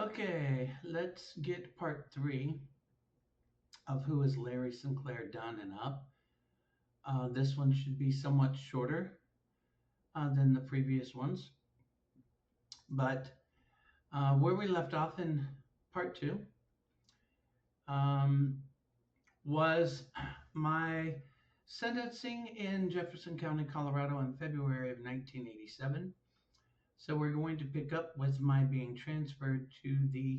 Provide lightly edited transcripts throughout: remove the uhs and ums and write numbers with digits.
Okay, let's get part three of Who is Larry Sinclair Done and Up. This one should be somewhat shorter than the previous ones, but where we left off in part two um, was my sentencing in Jefferson County, Colorado in February of 1987. So we're going to pick up with my being transferred to the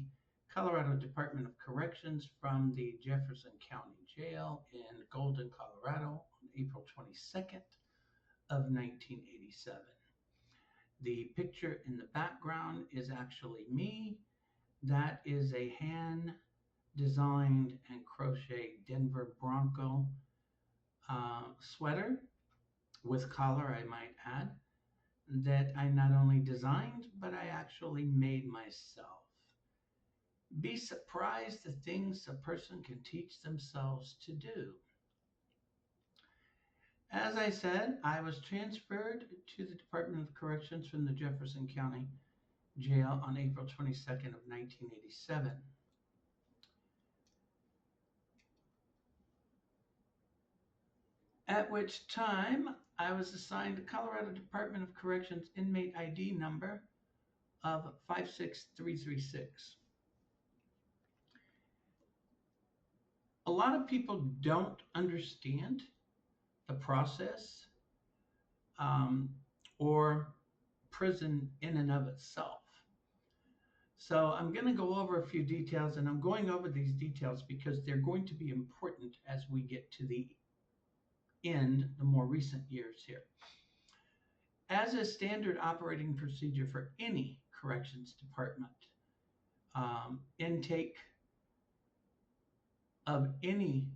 Colorado Department of Corrections from the Jefferson County Jail in Golden, Colorado on April 22nd of 1987. The picture in the background is actually me. That is a hand designed and crocheted Denver Bronco sweater with collar, I might add, that I not only designed, but I actually made myself. Be surprised the things a person can teach themselves to do. As I said, I was transferred to the Department of Corrections from the Jefferson County Jail on April 22nd of 1987. At which time I was assigned the Colorado Department of Corrections inmate ID number of 56336. A lot of people don't understand the process um, or prison in and of itself. So I'm going to go over a few details, and I'm going over these details because they're going to be important as we get to the end, the more recent years here. As a standard operating procedure for any corrections department, intake of any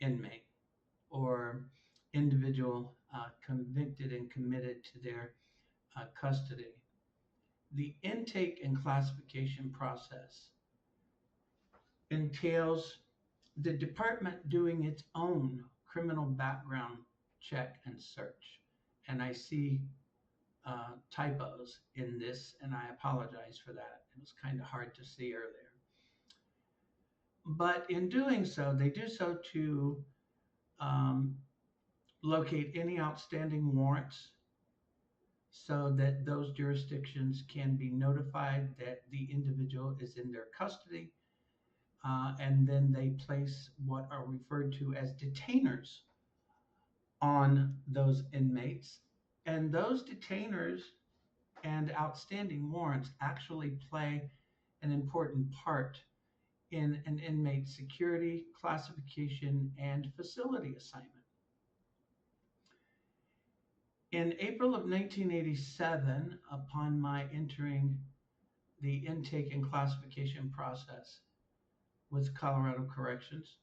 inmate or individual convicted and committed to their custody. The intake and classification process entails the department doing its own criminal background check and search. And I see typos in this, and I apologize for that. It was kind of hard to see earlier. But in doing so, they do so to um, locate any outstanding warrants so that those jurisdictions can be notified that the individual is in their custody. And then they place what are referred to as detainers on those inmates. And those detainers and outstanding warrants actually play an important part in an inmate's security, classification, and facility assignment. In April of 1987, upon my entering the intake and classification process with Colorado Corrections,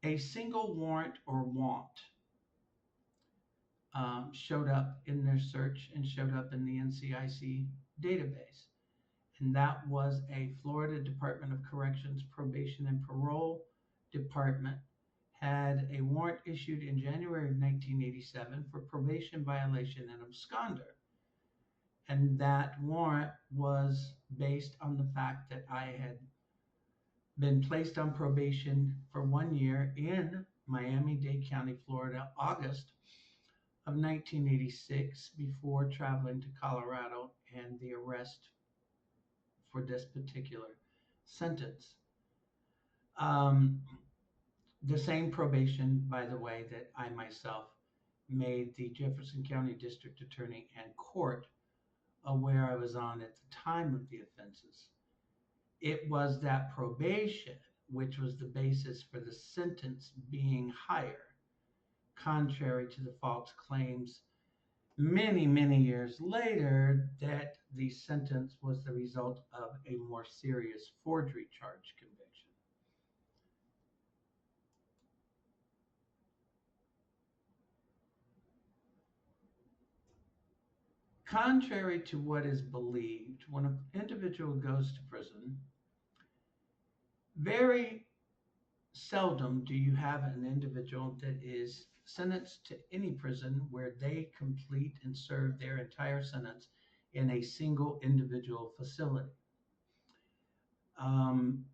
a single warrant or want showed up in their search and showed up in the NCIC database. And that was a Florida Department of Corrections Probation and Parole Department had a warrant issued in January of 1987 for probation violation and absconder. And that warrant was based on the fact that I had been placed on probation for 1 year in Miami-Dade County, Florida, August of 1986, before traveling to Colorado and the arrest for this particular sentence. The same probation, by the way, that I myself made the Jefferson County District Attorney and court aware I was on at the time of the offenses. It was that probation which was the basis for the sentence being higher, contrary to the false claims many, many years later that the sentence was the result of a more serious forgery charge conviction. Contrary to what is believed, when an individual goes to prison, very seldom do you have an individual that is sentenced to any prison where they complete and serve their entire sentence in a single individual facility. Um,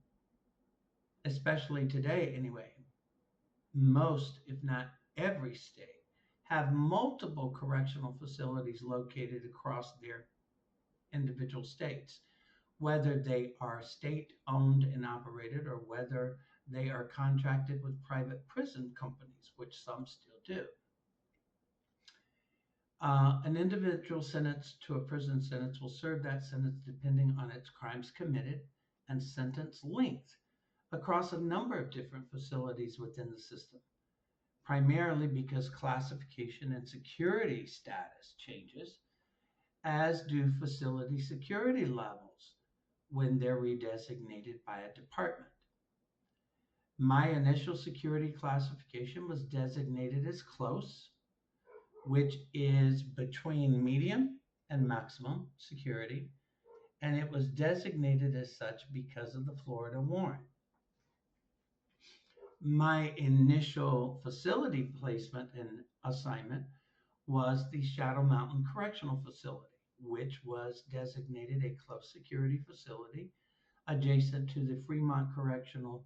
Especially today, anyway, most, if not every state, have multiple correctional facilities located across their individual states, whether they are state owned and operated or whether they are contracted with private prison companies, which some still do. An individual sentenced to a prison sentence will serve that sentence depending on its crimes committed and sentence length across a number of different facilities within the system, primarily because classification and security status changes, as do facility security levels when they're redesignated by a department. My initial security classification was designated as close, which is between medium and maximum security, and it was designated as such because of the Florida warrant. My initial facility placement and assignment was the Shadow Mountain Correctional Facility, which was designated a close security facility adjacent to the Fremont Correctional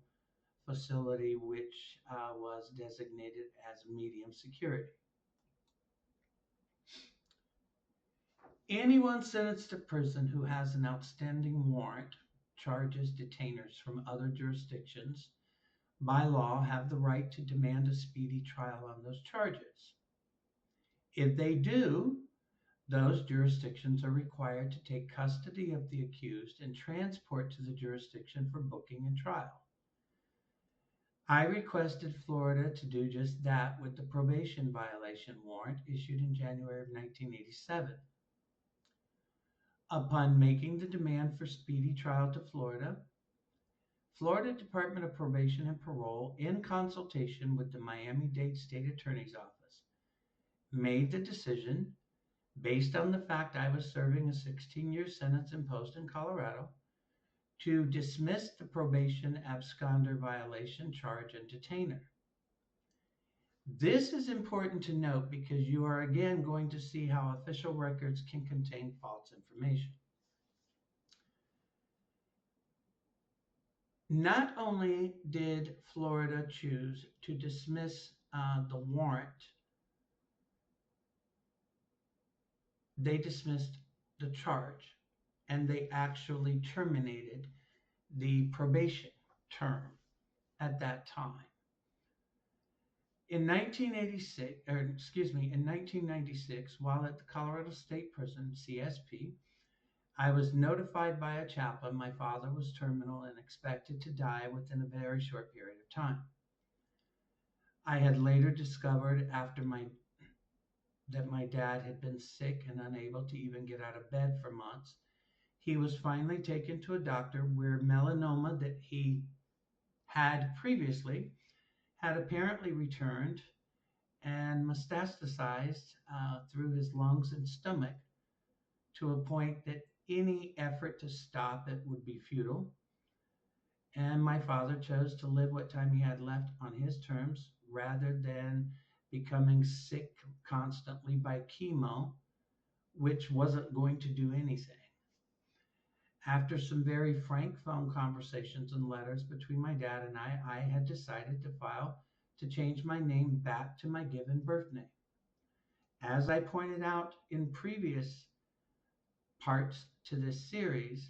Facility, which was designated as medium security. Anyone sentenced to prison who has an outstanding warrant charges detainers from other jurisdictions by law have the right to demand a speedy trial on those charges. If they do, those jurisdictions are required to take custody of the accused and transport to the jurisdiction for booking and trial. I requested Florida to do just that with the probation violation warrant issued in January of 1987. Upon making the demand for speedy trial to Florida, Florida Department of Probation and Parole, in consultation with the Miami-Dade State Attorney's Office, made the decision, based on the fact I was serving a 16-year sentence imposed in Colorado, to dismiss the probation absconder violation charge and detainer. This is important to note because you are again going to see how official records can contain false information. Not only did Florida choose to dismiss the warrant, they dismissed the charge and they actually terminated the probation term at that time. In 1996, while at the Colorado State Prison, CSP, I was notified by a chaplain my father was terminal and expected to die within a very short period of time. I had later discovered that my dad had been sick and unable to even get out of bed for months. He was finally taken to a doctor where melanoma that he had previously had apparently returned and metastasized through his lungs and stomach to a point that any effort to stop it would be futile. And my father chose to live what time he had left on his terms rather than becoming sick constantly by chemo, which wasn't going to do anything. After some very frank phone conversations and letters between my dad and I had decided to file to change my name back to my given birth name. As I pointed out in previous parts to this series,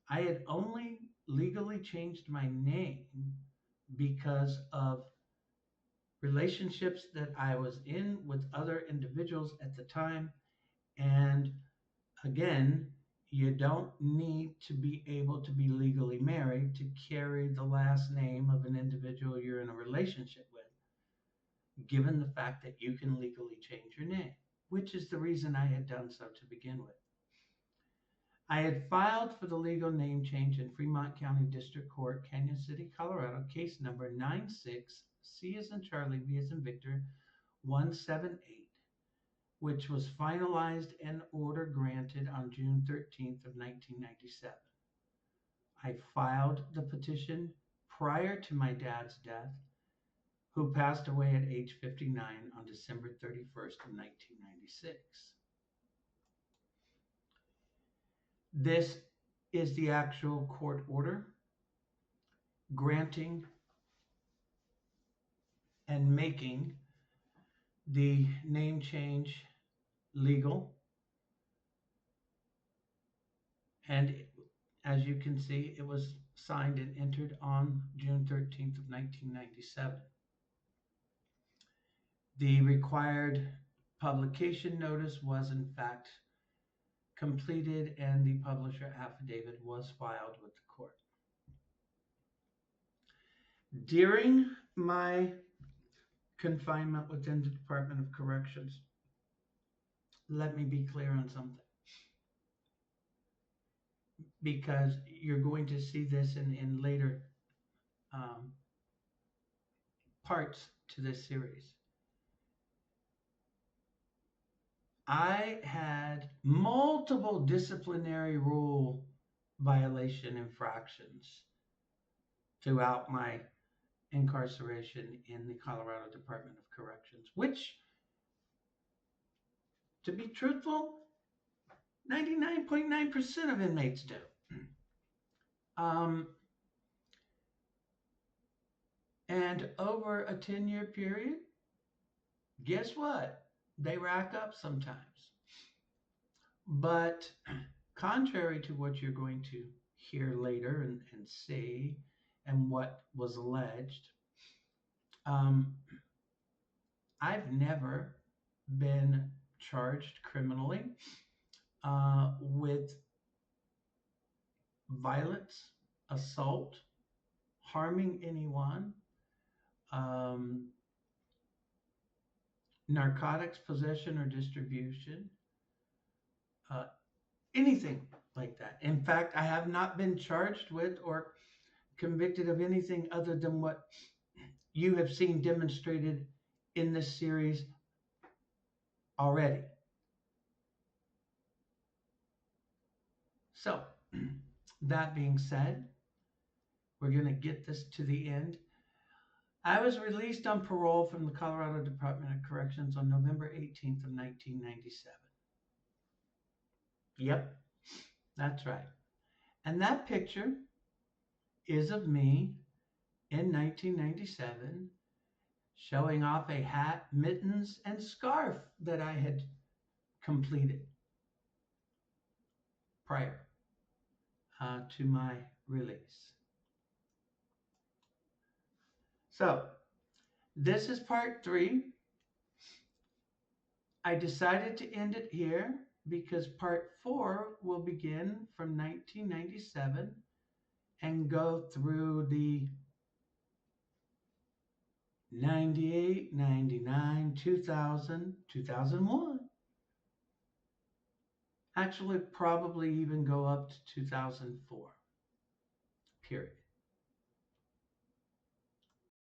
I had only legally changed my name because of relationships that I was in with other individuals at the time. And again, you don't need to be able to be legally married to carry the last name of an individual you're in a relationship with, given the fact that you can legally change your name, which is the reason I had done so to begin with. I had filed for the legal name change in Fremont County District Court, Canyon City, Colorado, case number 96 C as in Charlie, V as in Victor, 178, which was finalized and order granted on June 13th of 1997. I filed the petition prior to my dad's death, who passed away at age 59 on December 31st of 1996. This is the actual court order granting and making the name change legal. And as you can see, it was signed and entered on June 13th of 1997. The required publication notice was in fact completed and the publisher affidavit was filed with the court. During my confinement within the Department of Corrections, let me be clear on something, because you're going to see this in later um, parts to this series. I had multiple disciplinary rule violation infractions throughout my incarceration in the Colorado Department of Corrections, which, to be truthful, 99.9% of inmates do. Um, and over a 10-year period, guess what? They rack up sometimes. But contrary to what you're going to hear later and see, and what was alleged, I've never been charged criminally with violence, assault, harming anyone, um, narcotics possession or distribution, uh, anything like that. In fact, I have not been charged with or convicted of anything other than what you have seen demonstrated in this series already. So, that being said, we're going to get this to the end. I was released on parole from the Colorado Department of Corrections on November 18th of 1997. Yep, that's right. And that picture is of me in 1997 showing off a hat, mittens, and scarf that I had completed prior to my release. So, this is part 3. I decided to end it here because part 4 will begin from 1997 and go through the 98, 99, 2000, 2001. Actually, probably even go up to 2004, period.